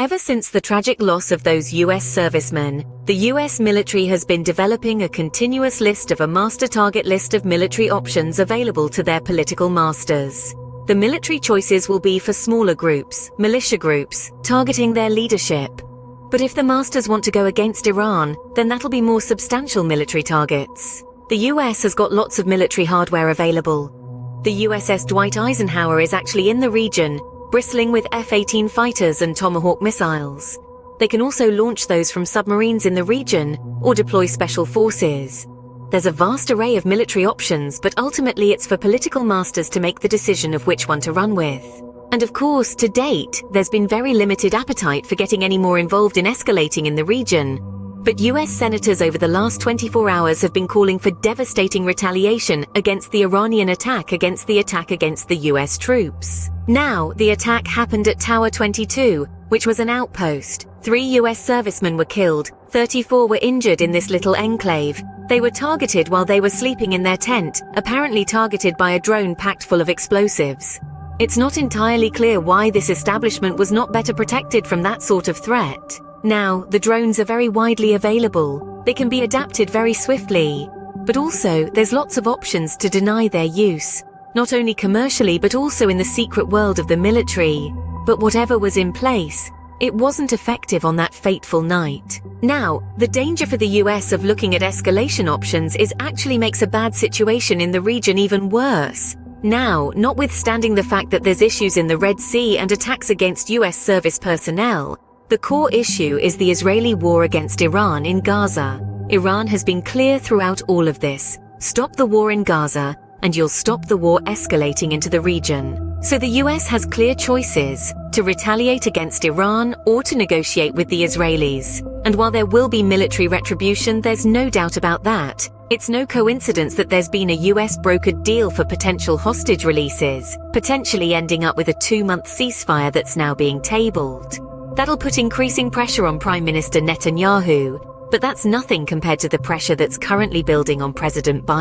Ever since the tragic loss of those US servicemen, the US military has been developing a continuous list of a master target list of military options available to their political masters. The military choices will be for smaller groups, militia groups, targeting their leadership. But if the masters want to go against Iran, then that'll be more substantial military targets. The US has got lots of military hardware available. The USS Dwight Eisenhower is actually in the region, bristling with F-18 fighters and Tomahawk missiles. They can also launch those from submarines in the region, or deploy special forces. There's a vast array of military options, but ultimately it's for political masters to make the decision of which one to run with. And of course, to date, there's been very limited appetite for getting any more involved in escalating in the region. But US senators over the last 24 hours have been calling for devastating retaliation against the Iranian attack against the US troops. Now, the attack happened at Tower 22, which was an outpost. 3 US servicemen were killed, 34 were injured in this little enclave. They were targeted while they were sleeping in their tent, apparently targeted by a drone packed full of explosives. It's not entirely clear why this establishment was not better protected from that sort of threat. Now, the drones are very widely available. They can be adapted very swiftly. But also, there's lots of options to deny their use. Not only commercially, but also in the secret world of the military. But whatever was in place, it wasn't effective on that fateful night. Now, the danger for the US of looking at escalation options actually makes a bad situation in the region even worse. Now, notwithstanding the fact that there's issues in the Red Sea and attacks against US service personnel, the core issue is the Israeli war against Iran in Gaza. Iran has been clear throughout all of this. Stop the war in Gaza, and you'll stop the war escalating into the region. So the US has clear choices: to retaliate against Iran or to negotiate with the Israelis. And while there will be military retribution, there's no doubt about that. It's no coincidence that there's been a US brokered deal for potential hostage releases, potentially ending up with a 2-month ceasefire that's now being tabled. That'll put increasing pressure on Prime Minister Netanyahu, but that's nothing compared to the pressure that's currently building on President Biden.